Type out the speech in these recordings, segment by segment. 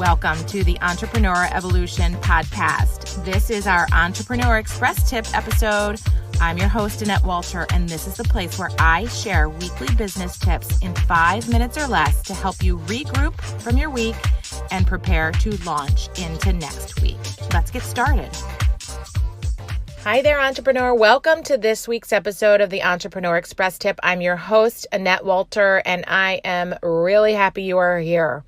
Welcome to the Entrepreneur Evolution Podcast. This is our Entrepreneur Express Tip episode. I'm your host, Annette Walter, and this is the place where I share weekly business tips in 5 minutes or less to help you regroup from your week and prepare to launch into next week. Let's get started. Hi there, entrepreneur. Welcome to this week's episode of the Entrepreneur Express Tip. I'm your host, Annette Walter, and I am really happy you are here.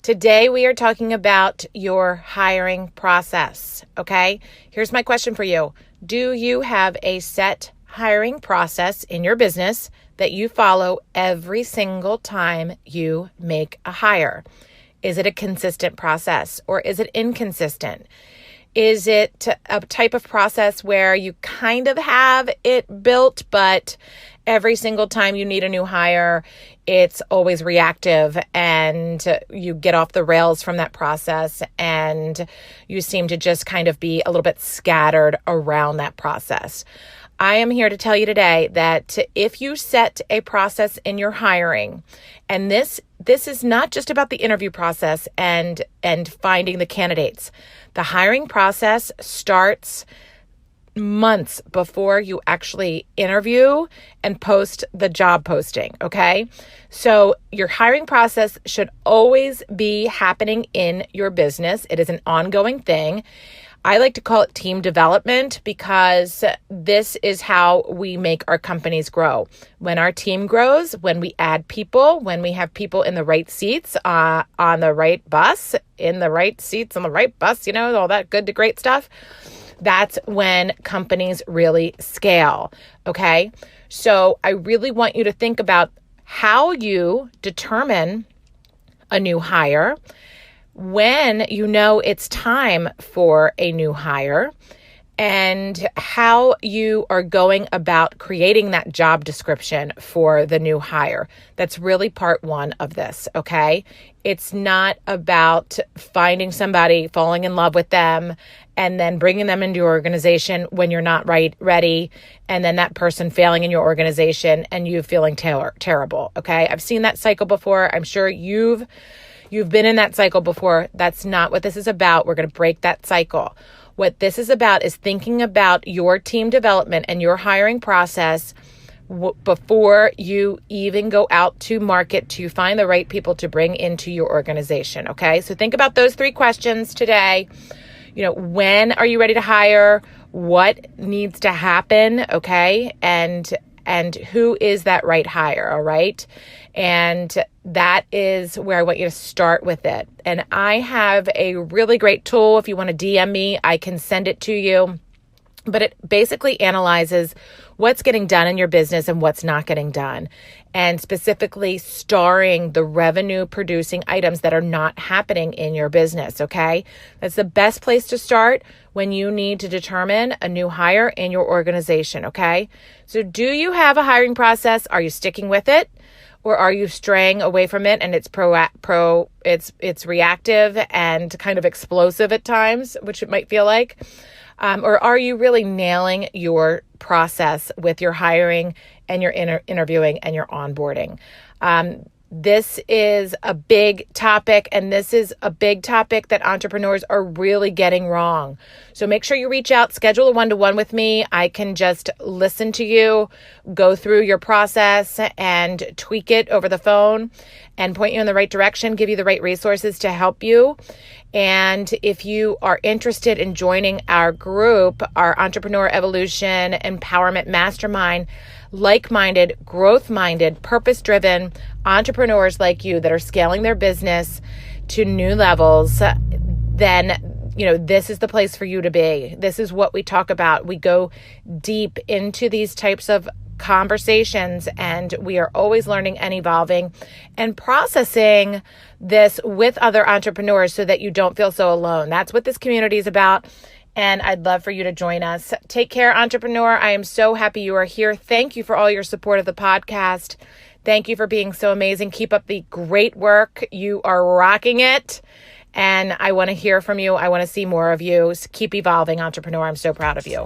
Today, we are talking about your hiring process, okay? Here's my question for you. Do you have a set hiring process in your business that you follow every single time you make a hire? Is it a consistent process or is it inconsistent? Is it a type of process where you kind of have it built, but every single time you need a new hire, it's always reactive and you get off the rails from that process and you seem to just kind of be a little bit scattered around that process? I am here to tell you today that if you set a process in your hiring, and this is not just about the interview process and finding the candidates. The hiring process starts months before you actually interview and post the job posting, okay? So your hiring process should always be happening in your business. It is an ongoing thing. I like to call it team development because this is how we make our companies grow. When our team grows, when we add people, when we have people in the right seats, on the right bus, in the right seats on the right bus, all that good to great stuff, that's when companies really scale, okay? So I really want you to think about how you determine a new hire, when you know it's time for a new hire, and how you are going about creating that job description for the new hire. That's really part one of this, okay? It's not about finding somebody, falling in love with them, and then bringing them into your organization when you're not ready, and then that person failing in your organization and you feeling terrible, okay? I've seen that cycle before. I'm sure you've been in that cycle before. That's not what this is about. We're going to break that cycle. What this is about is thinking about your team development and your hiring process before you even go out to market to find the right people to bring into your organization, okay? So think about those 3 questions today. When are you ready to hire? What needs to happen, okay? And who is that right hire, all right? And that is where I want you to start with it. And I have a really great tool. If you want to DM me, I can send it to you. But it basically analyzes what's getting done in your business and what's not getting done, and specifically starring the revenue producing items that are not happening in your business, okay? That's the best place to start when you need to determine a new hire in your organization, okay? So do you have a hiring process? Are you sticking with it? Or are you straying away from it and it's it's reactive and kind of explosive at times, which it might feel like? Or are you really nailing your process with your hiring and your interviewing and your onboarding? This is a big topic, and this is a big topic that entrepreneurs are really getting wrong. So make sure you reach out, schedule a one-to-one with me. I can just listen to you, go through your process and tweak it over the phone and point you in the right direction, give you the right resources to help you. And if you are interested in joining our group, our Entrepreneur Evolution Empowerment Mastermind, like-minded, growth-minded, purpose-driven entrepreneurs like you that are scaling their business to new levels, then this is the place for you to be. This is what we talk about. We go deep into these types of conversations, and we are always learning and evolving and processing this with other entrepreneurs so that you don't feel so alone. That's what this community is about. And I'd love for you to join us. Take care, entrepreneur. I am so happy you are here. Thank you for all your support of the podcast. Thank you for being so amazing. Keep up the great work. You are rocking it. And I want to hear from you. I want to see more of you. Keep evolving, entrepreneur. I'm so proud of you.